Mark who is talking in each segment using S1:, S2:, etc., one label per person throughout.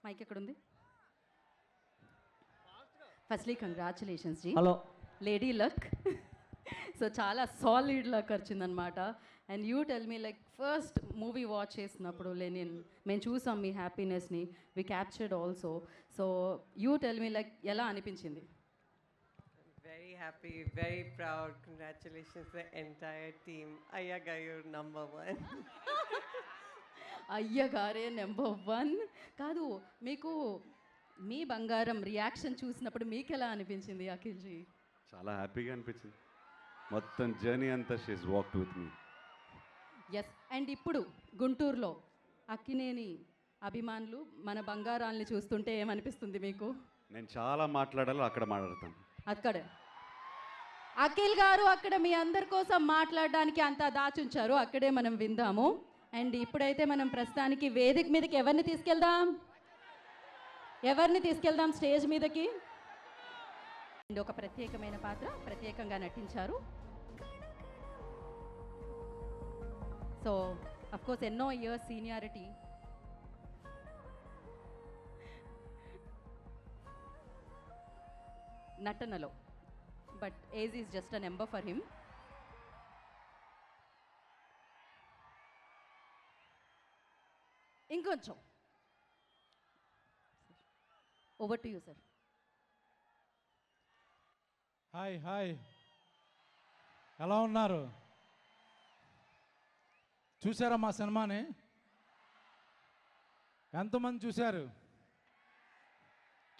S1: Mic ఎక్కడుంది? Firstly congratulations ji.
S2: Hello
S1: lady luck. So చాలా solid luck వచ్చిందనమాట. And you tell me like first movie watch చేసినప్పుడు Lenin మేము చూసాం మీ హ్యాపీనెస్ని, we captured also. So you tell me like ఎలా అనిపించింది?
S3: Very happy, very proud. Congratulations to the entire team. Ayyaga, you're number one.
S1: అయ్యగారే number 1. కాదు, మీకు మీ బంగారం రియాక్షన్ చూసినప్పుడు మీకు ఎలా అనిపించింది అఖిల్జీ?
S4: చాలా హ్యాపీగా అనిపించింది. మొత్తం జర్నీ అంతా she's walked with me.
S1: Yes. And ఇప్పుడు గుంటూరులో అక్కినేని అభిమానులు మన బంగారాల్ని చూస్తుంటే ఏమనిపిస్తుంది మీకు?
S4: నేను చాలా మాట్లాడాలో అక్కడ మాట్లాడతాను.
S1: అక్కడే అఖిల్ గారు అక్కడ మీ అందరి కోసం మాట్లాడడానికి అంతా దాచుంచారు, అక్కడే మనం విందాము. అండ్ ఇప్పుడైతే మనం ప్రస్తుతానికి వేదిక మీదకి ఎవరిని తీసుకెళ్దాం స్టేజ్ మీదకి? అండ్ ఒక ప్రత్యేకమైన పాత్ర ప్రత్యేకంగా నటించారు. సో అఫ్కోర్స్ ఎన్నో ఇయర్స్ సీనియారిటీ, నటనలో, but age is just a number for him. ఇంకొంచెం over to you sir.
S5: Hi hi, ఎలా ఉన్నారు? చూసారా మా సినిమాని? ఎంతమంది చూశారు?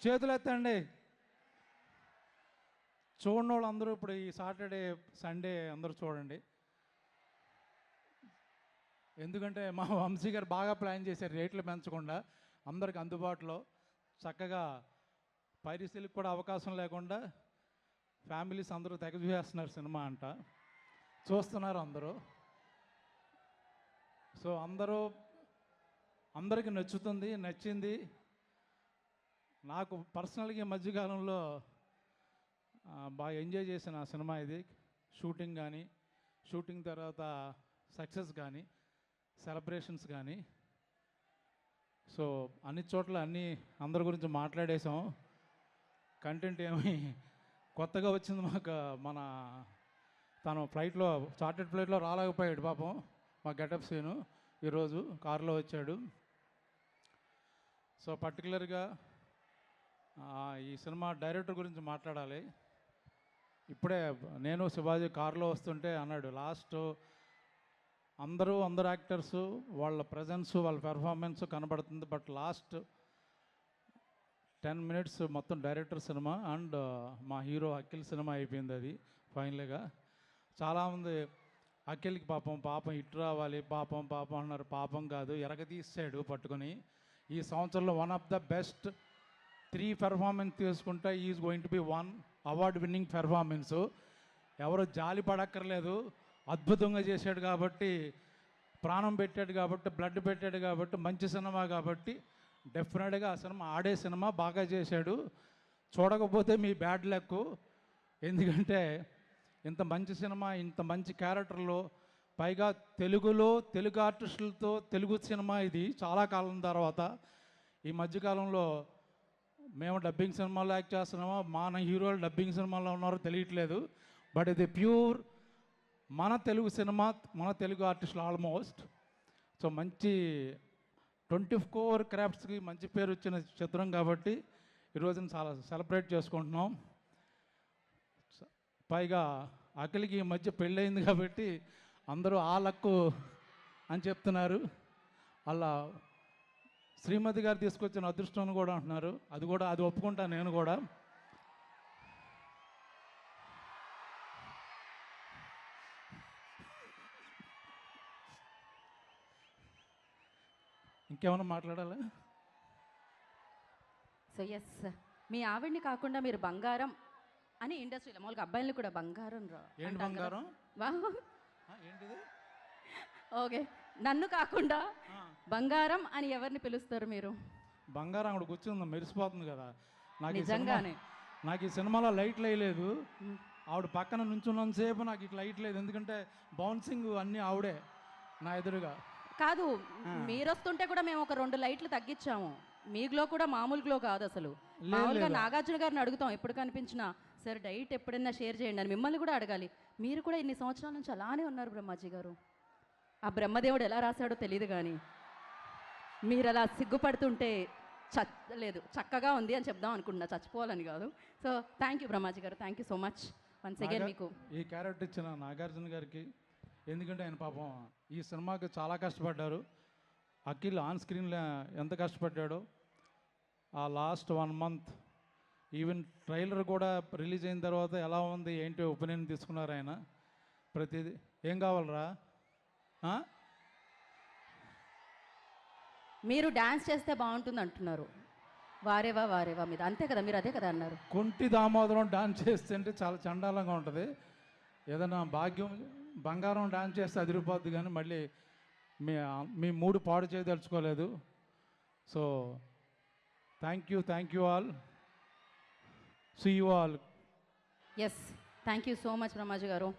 S5: చేతులు ఎత్తండి. చూడని వాళ్ళు అందరూ ఇప్పుడు ఈ సాటర్డే సండే అందరూ చూడండి. ఎందుకంటే మా వంశీ గారు బాగా ప్లాన్ చేశారు, రేట్లు పెంచకుండా అందరికి అందుబాటులో చక్కగా పైరసీలకు కూడా అవకాశం లేకుండా ఫ్యామిలీస్ అందరూ తెగ చూసేస్తున్నారు సినిమా అంట, చూస్తున్నారు అందరూ. సో అందరికీ నచ్చింది. నాకు పర్సనల్గా ఈ మధ్యకాలంలో బాగా ఎంజాయ్ చేసిన సినిమా ఇది. షూటింగ్ కానీ, షూటింగ్ తర్వాత సక్సెస్ కానీ, సెలబ్రేషన్స్ కానీ. సో అన్ని చోట్ల అందరి గురించి మాట్లాడేసాం. కంటెంట్ ఏమి కొత్తగా వచ్చింది మాకు. తను చార్టెడ్ ఫ్లైట్లో రాలేకపోయాడు పాపం. మా గెటప్ సీను ఈరోజు కారులో వచ్చాడు. సో పర్టికులర్గా ఈ సినిమా డైరెక్టర్ గురించి మాట్లాడాలి. ఇప్పుడే నేను శివాజీ కారులో వస్తుంటే అన్నాడు, లాస్ట్ అందరూ యాక్టర్స్ వాళ్ళ ప్రజెన్స్ వాళ్ళ పెర్ఫార్మెన్స్ కనబడుతుంది, బట్ లాస్ట్ 10 minutes మొత్తం డైరెక్టర్ సినిమా అండ్ మా హీరో అఖిల్ సినిమా అయిపోయింది. అది ఫైనల్గా చాలామంది అఖిల్కి పాపం ఇటు రావాలి పాపం అన్నారు. పాపం కాదు, ఎరగదీసాడు పట్టుకొని. ఈ సంవత్సరంలో one of the best 3 performance తీసుకుంటే is going to be 1 award winning performance. ఎవరు జాలి పడక్కర్లేదు, అద్భుతంగా చేశాడు కాబట్టి, ప్రాణం పెట్టాడు కాబట్టి, బ్లడ్ పెట్టాడు కాబట్టి, మంచి సినిమా కాబట్టి డెఫినెట్గా ఆ సినిమా ఆడే సినిమా, బాగా చేశాడు. చూడకపోతే మీ బ్యాడ్ లక్. ఎందుకంటే ఇంత మంచి సినిమా, ఇంత మంచి క్యారెక్టర్లో, పైగా తెలుగు ఆర్టిస్టులతో తెలుగు సినిమా ఇది చాలా కాలం తర్వాత. ఈ మధ్యకాలంలో మేము డబ్బింగ్ సినిమాలో యాక్ట్ చేస్తున్నామో, మన హీరోలు డబ్బింగ్ సినిమాలో ఉన్నారో తెలియట్లేదు. బట్ ఇది ప్యూర్ మన తెలుగు సినిమా, మన తెలుగు ఆర్టిస్టులు ఆల్మోస్ట్. సో మంచి 24 క్రాఫ్ట్స్కి మంచి పేరు వచ్చిన చిత్రం కాబట్టి ఈరోజున చాలా సెలబ్రేట్ చేసుకుంటున్నాం. పైగా అఖిల్కి ఈ మధ్య పెళ్ళయింది కాబట్టి అందరూ ఆ లక్కు అని చెప్తున్నారు. అలా శ్రీమతి గారు తీసుకొచ్చిన అదృష్టం అని కూడా అంటున్నారు. అది ఒప్పుకుంటాను నేను కూడా. ఇంకేమైనా మాట్లాడాలా?
S1: సో ఎస్, మీ ఆవిడ్ని కాకుండా మీరు బంగారం అని ఇండస్ట్రీలో మామూలుగా అబ్బాయిలు కూడా బంగారం
S5: ఏంటి బంగారం? ఏంటిది?
S1: ఓకే, నన్ను కాకుండా బంగారం అని ఎవరిని పిలుస్తారు మీరు?
S5: బంగారం అక్కడ కూర్చుంది, మెరిసిపోతుంది కదా.
S1: నిజంగానే
S5: నాకు ఈ సినిమాలో లైట్లు వేయలేదు. ఆవిడ పక్కన నుంచున్నంతసేపు నాకు ఇట్లా లైట్ లేదు, ఎందుకంటే బౌన్సింగ్ అన్నీ ఆవిడే నా ఎదురుగా.
S1: కాదు, మీరు వస్తుంటే కూడా మేము ఒక 2 లైట్లు తగ్గించాము. మీ గ్లో కూడా మామూలు గ్లో కాదు అసలు. మామూలుగా నాగార్జున గారిని అడుగుతాం ఎప్పుడు కనిపించినా, సార్ డైట్ ఎప్పుడైనా షేర్ చేయండి అని. మిమ్మల్ని కూడా అడగాలి. మీరు కూడా ఇన్ని సంవత్సరాల నుంచి అలానే ఉన్నారు బ్రహ్మాజీ గారు. ఆ బ్రహ్మదేవుడు ఎలా రాశాడో తెలియదు కానీ మీరు అలా సిగ్గుపడుతుంటే లేదు చక్కగా ఉంది అని చెప్దాం అనుకుంటున్నా, చచ్చిపోవాలని కాదు. సో థ్యాంక్ యూ బ్రహ్మాజీ గారు, thank you so much once again మీకు.
S5: ఈ క్యారెక్టర్ ఇచ్చిన నాగార్జున గారికి, ఎందుకంటే ఆయన పాపం ఈ సినిమాకి చాలా కష్టపడ్డారు. అఖిల్ ఆన్ స్క్రీన్లో ఎంత కష్టపడ్డాడో, ఆ లాస్ట్ 1 month ఈవెన్ ట్రైలర్ కూడా రిలీజ్ అయిన తర్వాత ఎలా ఉంది ఏంటి ఒపీనియన్ తీసుకున్నారు ఆయన. ప్రతిదీ ఏం కావాలరా,
S1: మీరు డ్యాన్స్ చేస్తే బాగుంటుంది అంటున్నారు. వారేవా వారేవా మీద అంతే కదా, మీరు అదే కదా అన్నారు.
S5: కుంటి దామోదరం డాన్స్ చేస్తుంటే చాలా చండాలంగా ఉంటుంది. ఏదైనా భాగ్యం బంగారం డాన్స్ చేస్తే అదిరిపోద్ది, కానీ మళ్ళీ మీ మూడు పాడు చేయదలుచుకోలేదు. So thank you all, see you all.
S1: Yes, thank you so much Brahmaji గారు.